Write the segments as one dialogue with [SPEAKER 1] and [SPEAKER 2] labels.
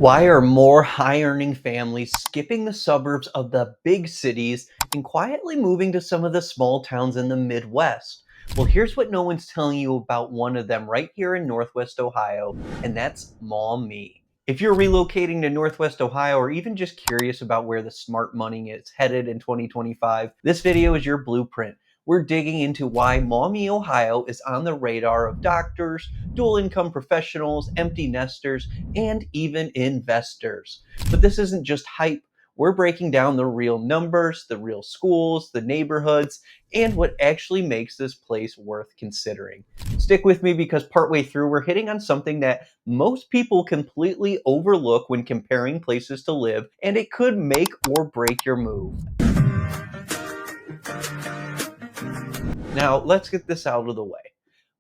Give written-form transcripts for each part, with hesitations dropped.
[SPEAKER 1] Why are more high earning families skipping the suburbs of the big cities and quietly moving to some of the small towns in the Midwest? Well, here's what no one's telling you about one of them right here in Northwest Ohio, and that's Maumee. If you're relocating to Northwest Ohio or even just curious about where the smart money is headed in 2025, this video is your blueprint. We're digging into why Maumee, Ohio is on the radar of doctors, dual income professionals, empty nesters, and even investors. But this isn't just hype. We're breaking down the real numbers, the real schools, the neighborhoods, and what actually makes this place worth considering. Stick with me because partway through, we're hitting on something that most people completely overlook when comparing places to live, and it could make or break your move. Now, let's get this out of the way.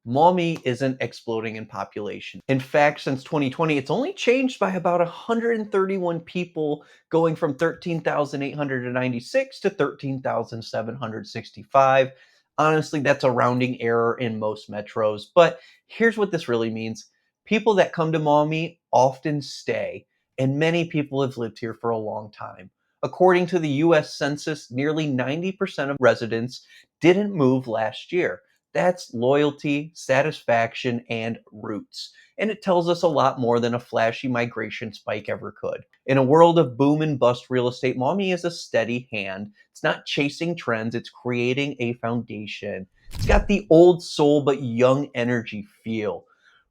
[SPEAKER 1] Maumee isn't exploding in population. In fact, since 2020, it's only changed by about 131 people, going from 13,896 to 13,765. Honestly, that's a rounding error in most metros, but here's what this really means. People that come to Maumee often stay, and many people have lived here for a long time. According to the US Census, nearly 90% of residents didn't move last year. That's loyalty, satisfaction, and roots. And it tells us a lot more than a flashy migration spike ever could. In a world of boom and bust real estate, Maumee is a steady hand. It's not chasing trends, it's creating a foundation. It's got the old soul but young energy feel.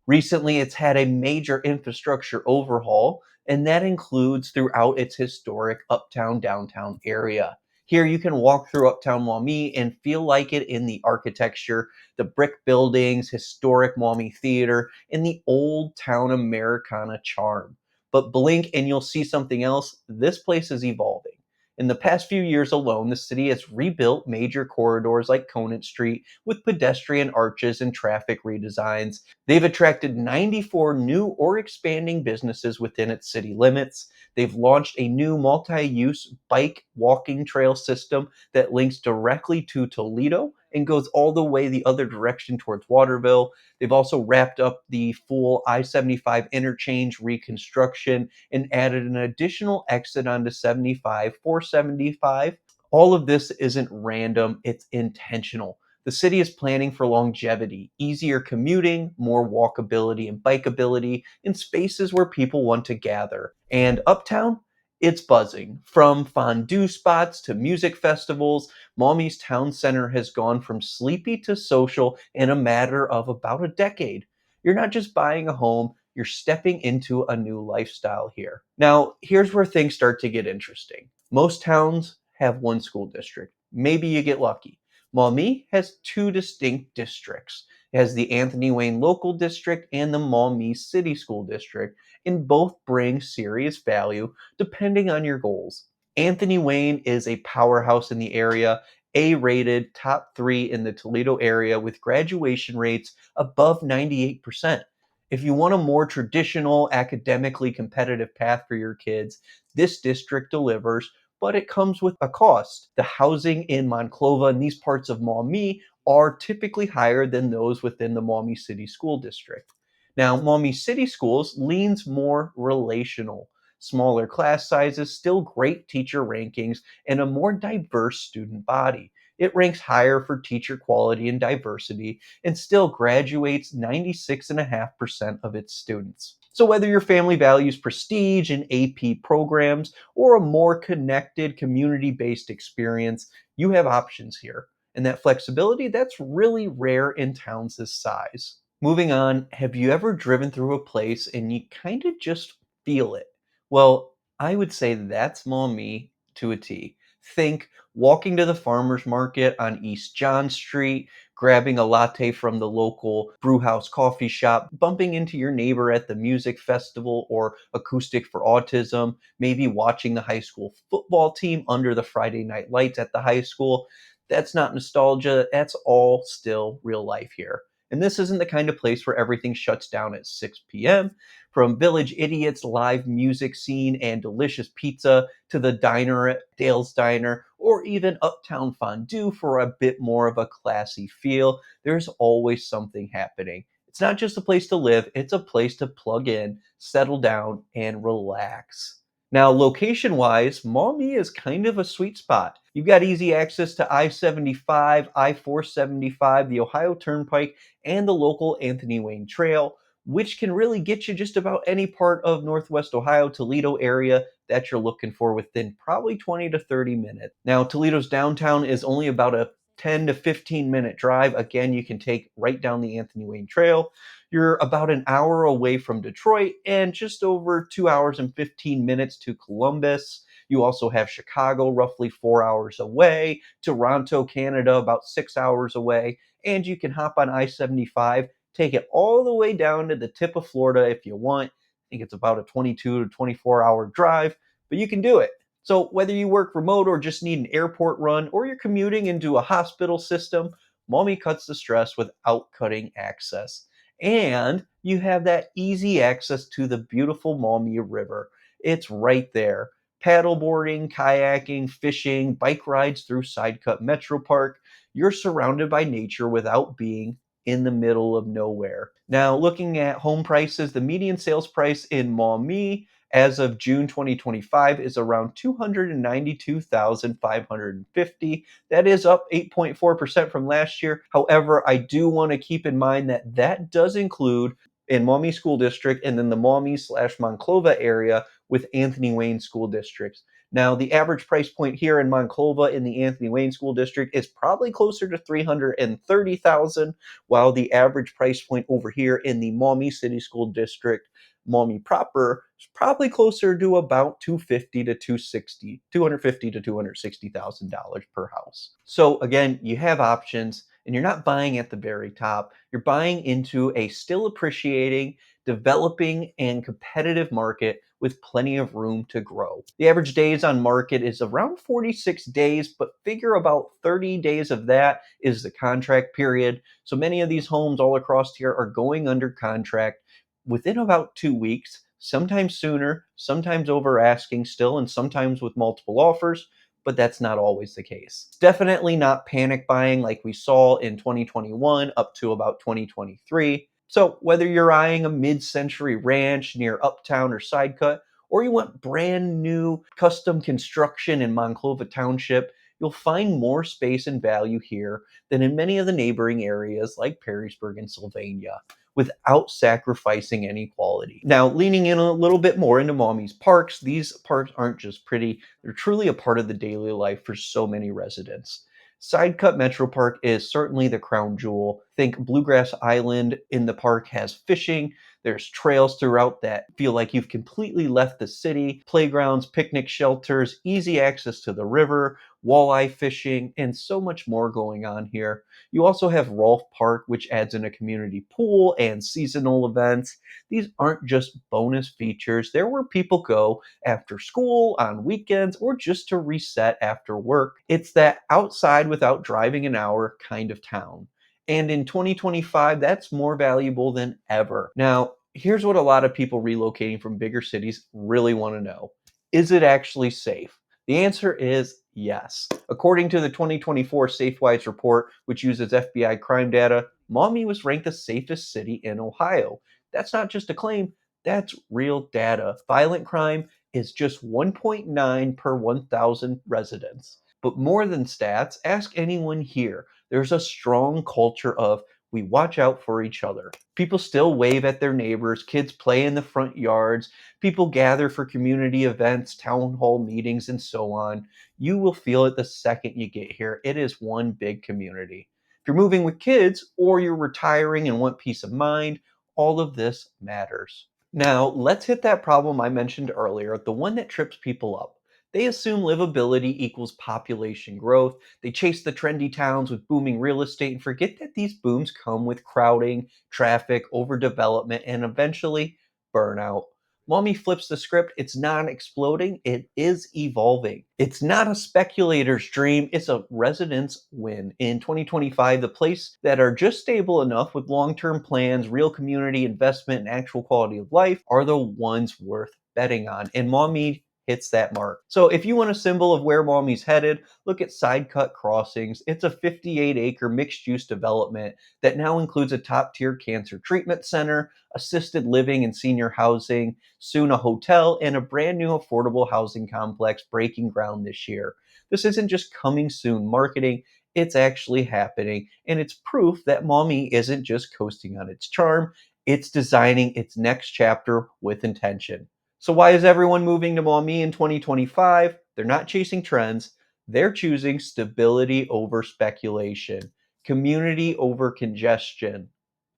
[SPEAKER 1] Recently, it's had a major infrastructure overhaul, and that includes throughout its historic Uptown downtown area. Here you can walk through Uptown Maumee and feel like it in the architecture, the brick buildings, historic Maumee Theater, and the old town Americana charm. But blink and you'll see something else. This place is evolving. In the past few years alone, the city has rebuilt major corridors like Conant Street with pedestrian arches and traffic redesigns. They've attracted 94 new or expanding businesses within its city limits. They've launched a new multi-use bike walking trail system that links directly to Toledo and goes all the way the other direction towards Waterville. They've also wrapped up the full I-75 interchange reconstruction and added an additional exit onto 75 for 75. All of this isn't random, it's intentional. The city is planning for longevity, easier commuting, more walkability and bikeability in spaces where people want to gather. And Uptown, it's buzzing. From fondue spots to music festivals, Maumee's town center has gone from sleepy to social in a matter of about a decade. You're not just buying a home, you're stepping into a new lifestyle here. Now, here's where things start to get interesting. Most towns have one school district. Maybe you get lucky. Maumee has two distinct districts. It has the Anthony Wayne Local District and the Maumee City School District, and both bring serious value depending on your goals. Anthony Wayne is a powerhouse in the area, A rated, top three in the Toledo area with graduation rates above 98%. If you want a more traditional, academically competitive path for your kids, this district delivers, but it comes with a cost. The housing in Monclova and these parts of Maumee are typically higher than those within the Maumee City School District. Now, Maumee City Schools leans more relational. Smaller class sizes, still great teacher rankings, and a more diverse student body. It ranks higher for teacher quality and diversity and still graduates 96.5% of its students. So, whether your family values prestige and AP programs or a more connected, community based experience, you have options here. And that flexibility, that's really rare in towns this size. Moving on, have you ever driven through a place and you kind of just feel it? Well, I would say that's Maumee to a T. Think walking to the farmer's market on East John Street, grabbing a latte from the local brewhouse coffee shop, bumping into your neighbor at the music festival or acoustic for autism, maybe watching the high school football team under the Friday night lights at the high school. That's not nostalgia, that's all still real life here. And this isn't the kind of place where everything shuts down at 6 p.m. From Village Idiot's live music scene and delicious pizza to the diner at Dale's Diner, or even Uptown Fondue for a bit more of a classy feel, there's always something happening. It's not just a place to live, it's a place to plug in, settle down, and relax. Now, location wise, Maumee is kind of a sweet spot. You've got easy access to I 75, I 475, the Ohio Turnpike, and the local Anthony Wayne Trail, which can really get you just about any part of Northwest Ohio, Toledo area that you're looking for within probably 20 to 30 minutes. Now, Toledo's downtown is only about a 10 to 15-minute drive. Again, you can take right down the Anthony Wayne Trail. You're about an hour away from Detroit and just over 2 hours and 15 minutes to Columbus. You also have Chicago, roughly 4 hours away, Toronto, Canada, about 6 hours away, and you can hop on I 75, take it all the way down to the tip of Florida if you want. I think it's about a 22 to 24-hour drive, but you can do it. So, whether you work remote or just need an airport run, or you're commuting into a hospital system, Maumee cuts the stress without cutting access. And you have that easy access to the beautiful Maumee River. It's right there. Paddleboarding, kayaking, fishing, bike rides through Side Cut Metropark. You're surrounded by nature without being in the middle of nowhere. Now, looking at home prices, the median sales price in Maumee as of June 2025 is around 292,550. That is up 8.4% from last year. However, I do want to keep in mind that that does include in Maumee School District and then the Maumee/Monclova area with Anthony Wayne School Districts. Now, the average price point here in Monclova in the Anthony Wayne School District is probably closer to 330,000, while the average price point over here in the Maumee City School District, Maumee proper, is probably closer to about 250 to 260,000 dollars per house. So again, you have options, and you're not buying at the very top. You're buying into a still appreciating, developing, and competitive market with plenty of room to grow. The average days on market is around 46 days, but figure about 30 days of that is the contract period. So many of these homes all across here are going under contract within about 2 weeks, sometimes sooner, sometimes over asking still, and sometimes with multiple offers, but that's not always the case. It's definitely not panic buying like we saw in 2021 up to about 2023. So, whether you're eyeing a mid century ranch near Uptown or Side Cut, or you want brand new custom construction in Monclova Township, you'll find more space and value here than in many of the neighboring areas like Perrysburg and Sylvania, without sacrificing any quality. Now, leaning in a little bit more into Maumee's parks, these parks aren't just pretty, they're truly a part of the daily life for so many residents. Side Cut Metro Park is certainly the crown jewel. Think Bluegrass Island in the park has fishing. There's trails throughout that feel like you've completely left the city, playgrounds, picnic shelters, easy access to the river, walleye fishing, and so much more going on here. You also have Rolf Park, which adds in a community pool and seasonal events. These aren't just bonus features, they're where people go after school, on weekends, or just to reset after work. It's that outside without driving an hour kind of town. And in 2025, that's more valuable than ever. Now, here's what a lot of people relocating from bigger cities really want to know: is it actually safe? The answer is yes. According to the 2024 SafeWise report, which uses FBI crime data, Maumee was ranked the safest city in Ohio. That's not just a claim, that's real data. Violent crime is just 1.9 per 1,000 residents. But more than stats, ask anyone here. There's a strong culture of we watch out for each other. People still wave at their neighbors, kids play in the front yards, people gather for community events, town hall meetings, and so on. You will feel it the second you get here. It is one big community. If you're moving with kids or you're retiring and want peace of mind, all of this matters. Now, let's hit that problem I mentioned earlier, the one that trips people up. They assume livability equals population growth. They chase the trendy towns with booming real estate and forget that these booms come with crowding, traffic, overdevelopment, and eventually burnout. Maumee flips the script. It's not exploding, it is evolving. It's not a speculator's dream, it's a resident's win. In 2025, the places that are just stable enough with long term plans, real community investment, and actual quality of life are the ones worth betting on. And Maumee hits that mark. So if you want a symbol of where Maumee's headed, look at Side Cut Crossings. It's a 58-acre mixed-use development that now includes a top-tier cancer treatment center, assisted living and senior housing, soon a hotel, and a brand new affordable housing complex breaking ground this year. This isn't just coming soon marketing, it's actually happening, and it's proof that Maumee isn't just coasting on its charm, it's designing its next chapter with intention. So, why is everyone moving to Maumee in 2025? They're not chasing trends, they're choosing stability over speculation, community over congestion,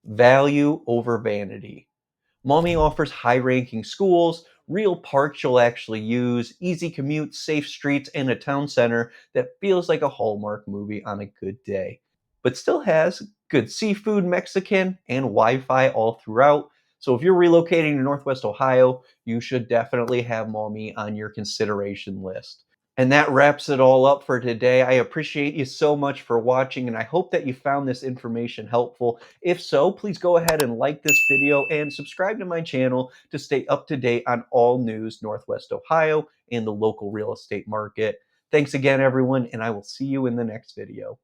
[SPEAKER 1] value over vanity. Maumee offers high ranking schools, real parks you'll actually use, easy commutes, safe streets, and a town center that feels like a Hallmark movie on a good day, but still has good seafood, Mexican, and Wi Fi all throughout. So if you're relocating to Northwest Ohio, you should definitely have Maumee on your consideration list. And that wraps it all up for today. I appreciate you so much for watching, and I hope that you found this information helpful. If so, please go ahead and like this video and subscribe to my channel to stay up to date on all news Northwest Ohio and the local real estate market. Thanks again, everyone, and I will see you in the next video.